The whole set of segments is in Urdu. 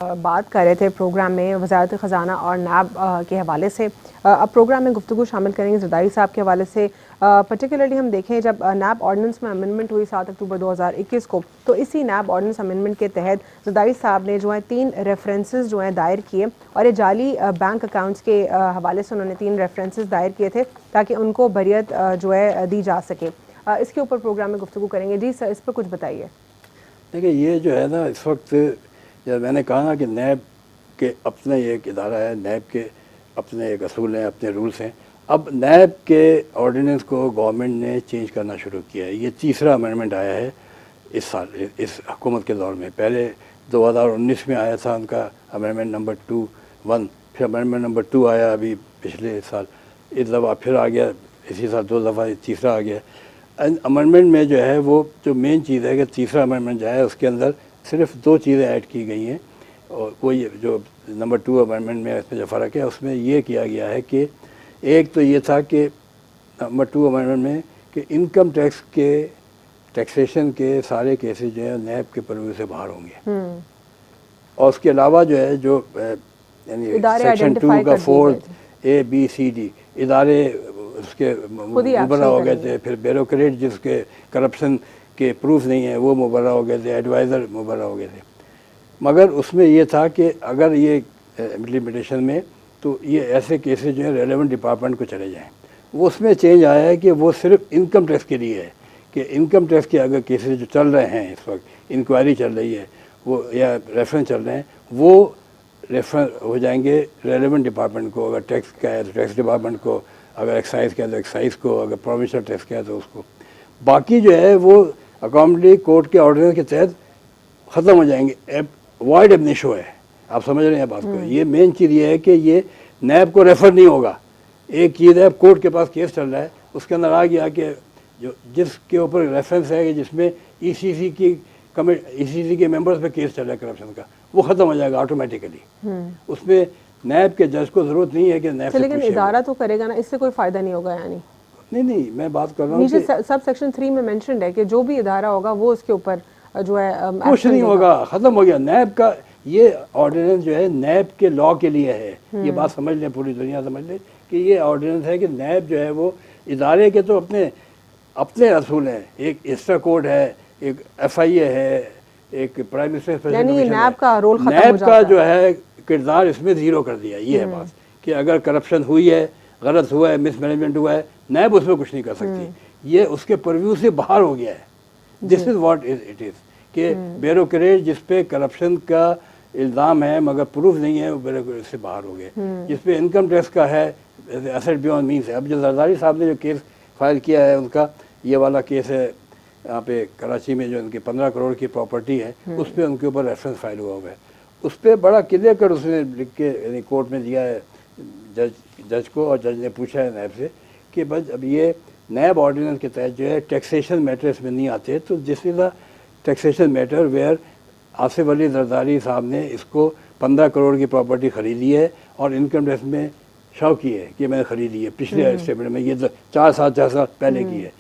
بات کر رہے تھے پروگرام میں وزارت خزانہ اور نیب کے حوالے سے. اب پروگرام میں گفتگو شامل کریں گے زرداری صاحب کے حوالے سے. پرٹیکولرلی ہم دیکھیں جب نیب آرڈیننس میں امینڈمنٹ ہوئی 7 اکتوبر 2021 کو, تو اسی نیب آرڈیننس امینڈمنٹ کے تحت زرداری صاحب نے جو ہے 3 ریفرنسز جو ہیں دائر کیے, اور یہ جعلی بینک اکاؤنٹس کے حوالے سے انہوں نے 3 ریفرنسز دائر کیے تھے تاکہ ان کو بریت جو ہے دی جا سکے. اس کے اوپر پروگرام میں گفتگو کریں گے. جی سر, اس پر کچھ بتائیے. دیکھیں یہ جو ہے نا اس وقت جب میں نے کہا نا کہ نیب کے اپنا ایک ادارہ ہے, نیب کے اپنے ایک اصول ہیں, اپنے رولس ہیں. اب نیب کے آرڈیننس کو گورنمنٹ نے چینج کرنا شروع کیا ہے. یہ تیسرا امینڈمنٹ آیا ہے اس سال, اس حکومت کے دور میں. پہلے 2019 میں آیا تھا ان کا امینڈمنٹ نمبر 2(1), پھر امینڈمنٹ نمبر 2 آیا ابھی پچھلے سال, اس دفعہ پھر آ گیا اسی سال 2 دفعہ تیسرا آ گیا. امینڈمنٹ میں جو ہے وہ جو مین چیز ہے کہ تیسرا امینڈمنٹ جو ہے اس کے اندر صرف 2 چیزیں ایڈ کی گئی ہیں, اور کوئی جو نمبر 2 امینڈمنٹ میں اس میں جو فرق ہے اس میں یہ کیا گیا ہے کہ ایک تو یہ تھا کہ نمبر 2 امینڈمنٹ میں کہ انکم ٹیکس کے ٹیکسیشن کے سارے کیسز جو ہیں نیب کے پرویو سے باہر ہوں گے, اور اس کے علاوہ جو ہے جو یعنی سیکشن 2 کا 4A, B, C, D ادارے اس کے مبرہ ہو گئے تھے. پھر بیوروکریٹ جس کے کرپشن کے پروف نہیں ہیں وہ مبرہ ہو گئے تھے, ایڈوائزر مبرہ ہو گئے تھے. مگر اس میں یہ تھا کہ اگر یہ امپلیمنٹیشن میں تو یہ ایسے کیسز جو ہیں ریلیونٹ ڈپارٹمنٹ کو چلے جائیں. وہ اس میں چینج آیا ہے کہ وہ صرف انکم ٹیکس کے لیے ہے کہ انکم ٹیکس کے اگر کیسز جو چل رہے ہیں اس وقت, انکوائری چل رہی ہے وہ یا ریفرنس چل رہے ہیں, وہ ریفر ہو جائیں گے ریلیونٹ ڈپارٹمنٹ کو. اگر ٹیکس کا ہے تو ٹیکس ڈپارٹمنٹ کو, اگر ایکسائز کا ہے تو ایکسائز کو, اگر پروونشل ٹیکس کا ہے تو اس کو. باقی جو ہے وہ اکاؤنٹنگ کورٹ کے آرڈر کے تحت ختم ہو جائیں گے. وائڈ اب نیشو ہے, آپ سمجھ رہے ہیں بات کو. یہ مین چیز یہ ہے کہ یہ نیب کو ریفر نہیں ہوگا. ایک چیز ہے کورٹ کے پاس کیس چل رہا ہے, اس کے اندر آ گیا کہ جو جس کے اوپر ریفرنس ہے کہ جس میں ای سی سی کے ممبرز پہ کیس چل رہا ہے کرپشن کا, وہ ختم ہو جائے گا آٹومیٹیکلی. اس میں نیب کے جج کو ضرورت نہیں ہے کہ نیب سے پوچھے. لیکن ادارہ تو کرے گا نا, اس سے کوئی فائدہ نہیں ہوگا. یعنی نہیں میں بات کر رہا ہوں نیچے سب سیکشن 3 میں مینشنڈ ہے کہ جو بھی ادارہ ہوگا وہ اس کے اوپر جو ہے کچھ نہیں ہوگا, ختم ہو گیا. نیب کا یہ آرڈیننس جو ہے نیب کے لاء کے لیے ہے. یہ بات سمجھ لیں, پوری دنیا سمجھ لے کہ یہ آرڈیننس ہے کہ نیب جو ہے وہ ادارے کے تو اپنے اصول ہیں. ایک ایسٹرا کوڈ ہے, ایک FIA ہے, ایک پرائم منسٹر. یعنی نیب کا رول ختم ہو نیب جاتا کا جو ہے کردار اس میں زیرو کر دیا. یہ ہے بات کہ اگر کرپشن ہوئی ہے, غلط ہوا ہے, مس مینجمنٹ ہوا ہے, نیب اس میں کچھ نہیں کر سکتی. یہ اس کے پرویو سے باہر ہو گیا ہے. دس از واٹ اٹ از کہ بیوروکریٹ جس پہ کرپشن کا الزام ہے مگر پروف نہیں ہے, وہ بیوروکریٹ سے باہر ہو گئے. جس پہ انکم ٹیکس کا ہے, ایسٹ بیونڈ مینس ہے. اب جو زرداری صاحب نے جو کیس فائل کیا ہے ان کا یہ والا کیس ہے یہاں پہ کراچی میں, جو ان کی 15 کروڑ کی پراپرٹی ہے, اس پہ ان کے اوپر ریفرنس فائل ہوا ہے. اس پہ بڑا کلیئر کر اس نے لکھ کے یعنی کورٹ میں دیا ہے جج کو, اور جج نے پوچھا ہے نیب سے کہ بس اب یہ نیب آرڈیننس کے تحت جو ہے ٹیکسیشن میٹرس میں نہیں آتے, تو دس از اے taxation metre where Asif Ali Zardari صاحب نے اس کو 15 کروڑ کی پراپرٹی خریدی ہے اور انکم ٹیکس میں شو کی ہے کہ میں نے خریدی ہے پچھلے اسٹیٹمنٹ میں, یہ 4 سال پہلے کی ہے.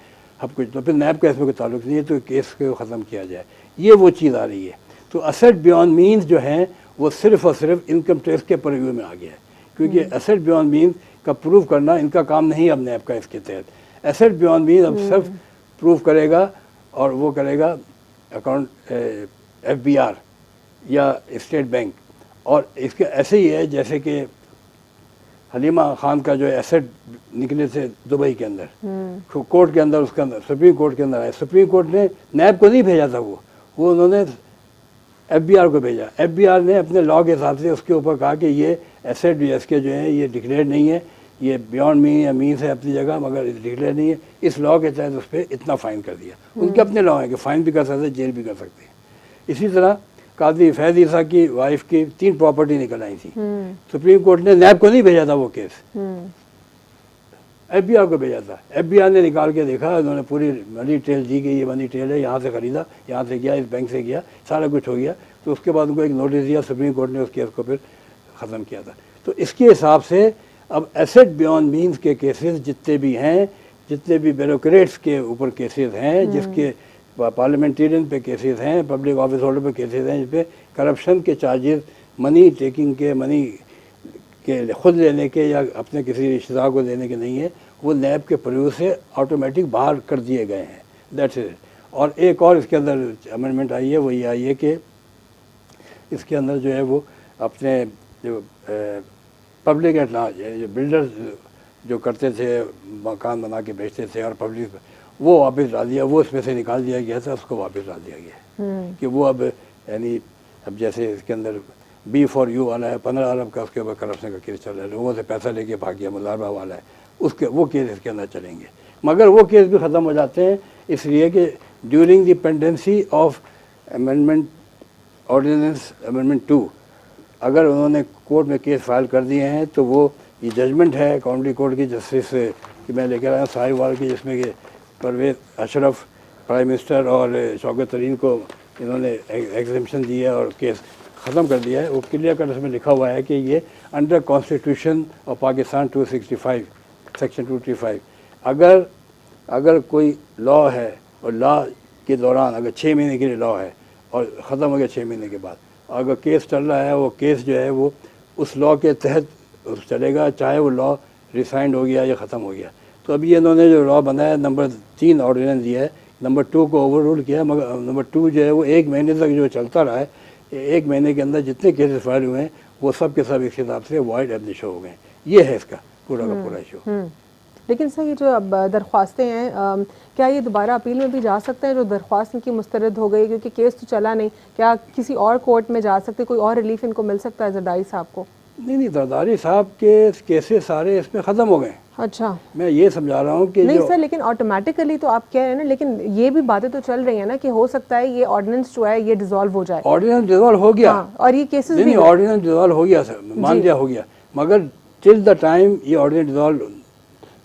اب کچھ تو پھر نیب کا اس میں کوئی تعلق نہیں ہے, تو کیس کو ختم کیا جائے. یہ وہ چیز آ رہی ہے. تو ایسٹ بیونڈ مینس جو ہیں وہ صرف اور صرف انکم ٹیکس کے پرویو میں آ گیا ہے, کیونکہ ایسٹ بیونڈ مینس کا پروف کرنا ان کا کام نہیں اب نیب کا. اس کے تحت ایسٹ بیونڈ مینس اب صرف پروف کرے گا, اور وہ کرے گا اکاؤنٹ FBR یا اسٹیٹ بینک. اور اس کے ایسے ہی ہے جیسے کہ حلیمہ خان کا جو ایسٹ نکلے تھے دبئی کے اندر, کورٹ کے اندر, اس کے اندر سپریم کورٹ کے اندر آئے. سپریم کورٹ نے نیب کو نہیں بھیجا تھا, وہ انہوں نے FBR کو بھیجا. FBR نے اپنے لاء کے حساب سے اس کے اوپر کہا کہ یہ ایسٹ اس کے جو ہیں یہ ڈکلیئر نہیں ہے, یہ بیونڈ مین یا مینس ہے اپنی جگہ مگر ڈکلیئر نہیں ہے. اس لاء کے تحت اس پہ اتنا فائن کر دیا. ان کے اپنے لاء ہیں کہ فائن بھی کر سکتے ہیں, جیل بھی کر سکتے ہیں. اسی طرح قاضی فیض عیسیٰ کی وائف کی 3 پراپرٹی نکل آئی تھی. سپریم کورٹ نے نیب کو نہیں بھیجا تھا وہ کیس, FBR کو بھیجا تھا. FBR نے نکال کے دیکھا, انہوں نے پوری منی ٹریل دی کہ یہ منی ٹریل ہے, یہاں سے خریدا, یہاں سے گیا, اس بینک سے گیا, سارا کچھ ہو گیا. تو اس کے بعد ان کو ایک نوٹس دیا, سپریم کورٹ نے اس کیس کو پھر ختم کیا تھا. تو اس کے حساب سے اب ایسٹ بیونڈ مینس کے کیسز جتنے بھی ہیں, جتنے بھی بیوروکریٹس کے اوپر کیسز ہیں, جس کے پارلیمنٹیرین پہ کیسز ہیں, پبلک آفس ہولڈر پہ کیسز ہیں, جس پہ کرپشن کے چارجز منی ٹیکنگ کے، منی کے خود لینے کے یا اپنے کسی رشتہ دار کو دینے کے نہیں ہے، وہ نیب کے پریو سے آٹومیٹک باہر کر دیے گئے ہیں. That's it. اور ایک اور اس کے اندر امینڈمنٹ آئی ہے، وہ یہ آئی ہے کہ اس کے اندر جو ہے وہ اپنے جو پبلک ایٹ لارج جو بلڈرز جو کرتے تھے، مکان بنا کے بیچتے تھے اور پبلک، وہ واپس ڈال دیا، وہ اس میں سے نکال دیا گیا تھا، اس کو واپس ڈال دیا گیا کہ وہ اب یعنی اب جیسے اس کے اندر بی فار یو والا ہے 15 ارب کا، اس کے اوپر کرپشن کا کیس چل رہا ہے، لوگوں سے پیسہ لے کے بھاگ گیا مضاربہ والا ہے، اس کے وہ کیس اس کے اندر چلیں گے. مگر وہ کیس بھی ختم ہو جاتے ہیں اس لیے کہ during the pendency of amendment ordinance amendment 2 اگر انہوں نے کورٹ میں کیس فائل کر دیے ہیں تو وہ یہ ججمنٹ ہے کاؤنٹی کورٹ کی جسٹس کہ میں لے کے آیا ہوں صاحب وال کی، جس میں کہ پرویز اشرف پرائم منسٹر اور شوکت ترین کو انہوں نے ایگزمپشن دی ہے اور کیس ختم کر دیا ہے. وہ کلیئر کٹ اس میں لکھا ہوا ہے کہ یہ under constitution of Pakistan 265 section 235 اگر کوئی لا ہے اور لا کے دوران اگر 6 مہینے کے لیے لا ہے اور ختم ہو گیا 6 مہینے کے بعد، اگر کیس چل رہا ہے، وہ کیس جو ہے وہ اس لا کے تحت چلے گا، چاہے وہ لا ریسائنڈ ہو گیا یا ختم ہو گیا. تو ابھی انہوں نے جو لا بنایا نمبر 3 آرڈیننس دیا ہے، نمبر 2 کو اوور رول کیا، مگر نمبر 2 جو ہے وہ 1 مہینے تک جو چلتا رہا ہے، 1 مہینے کے اندر جتنے کیسز فائل ہوئے ہیں وہ سب کے سب اس حساب سے وائڈ ایبلیش ہو گئے ہیں. یہ ہے اس کا پورا کا پورا ایشو. لیکن سر یہ جو اب درخواستیں ہیں، کیا یہ دوبارہ اپیل میں بھی جا سکتے ہیں جو درخواست ان کی مسترد ہو گئی کیونکہ کیس تو چلا نہیں؟ کیا کسی اور کورٹ میں جا سکتے، کوئی اور ریلیف ان کو مل سکتا ہے زرداری صاحب کو؟ نہیں زرداری صاحب کے کیسز سارے اس میں ختم ہو گئے. اچھا، میں یہ سمجھا رہا ہوں کہ نہیں سر لیکن آٹومیٹیکلی تو آپ کہہ رہے ہیں نا، لیکن یہ بھی باتیں تو چل رہی ہیں نا کہ ہو سکتا ہے یہ آرڈیننس جو ہے یہ ڈیزالو ہو جائے. آرڈیننس ڈیزالو ہو گیا اور یہ کیسز نہیں، آرڈیننس ڈیزالو ہو گیا سر، مان لیا ہو گیا، مگر ٹل دا ٹائم یہ آرڈیننس ڈیزالو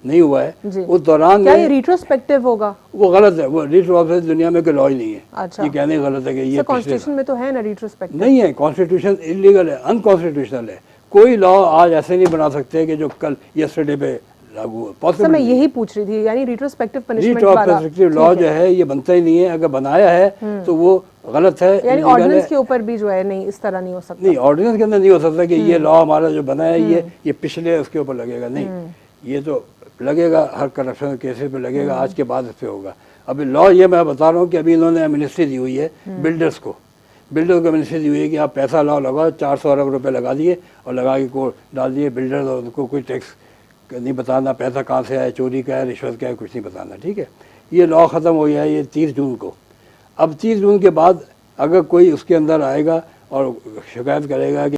نہیں ہوا ہے اس دوران کیا یہ ریٹروسپیکٹیو ہوگا؟ وہ غلط ہے. وہ ریٹروسپیکٹیو دنیا میں کوئی لا ہی نہیں ہے. اچھا، یہ کہنے غلط ہے کہ یہ کانسٹیٹیوشن میں تو ہے نا ریٹروسپیکٹیو؟ نہیں ہے، کانسٹیٹیوشن انلیگل ہے، انکانسٹیٹیوشنل ہے. کوئی لا آج ایسے نہیں بنا سکتے کہ جو کل یسٹرڈے پہ لاگو ہو. سر میں یہی پوچھ رہی تھی، یعنی ریٹروسپیکٹیو پنشمنٹ والا ریٹروسپیکٹیو لا جو ہے یہ بنتا ہی نہیں ہے. اگر بنایا ہے تو وہ غلط ہے، یعنی آرڈیننس کے اوپر بھی جو ہے نہیں اس طرح نہیں ہو سکتا. نہیں، آرڈیننس کے اندر نہیں ہو سکتا کہ یہ لا ہمارا جو بنا ہے یہ پچھلے اس کے اوپر لگے گا. نہیں، یہ تو لگے گا ہر کرپشن کیسز پہ لگے گا، آج کے بعد اس پہ ہوگا. ابھی لا یہ میں بتا رہا ہوں کہ ابھی انہوں نے امنسٹی دی ہوئی ہے بلڈرز کو امنسٹی دی ہوئی ہے کہ آپ پیسہ لاؤ لگاؤ، 400 ارب روپے لگا دیے اور لگا کے کو ڈال دیے بلڈرز، اور ان کو کوئی ٹیکس نہیں بتانا، پیسہ کہاں سے آیا، چوری کا ہے، رشوت کا ہے، کچھ نہیں بتانا. ٹھیک ہے، یہ لا ختم ہو گیا ہے یہ 30 جون کو. اب 30 جون کے بعد اگر کوئی اس کے اندر آئے گا اور شکایت کرے گا کہ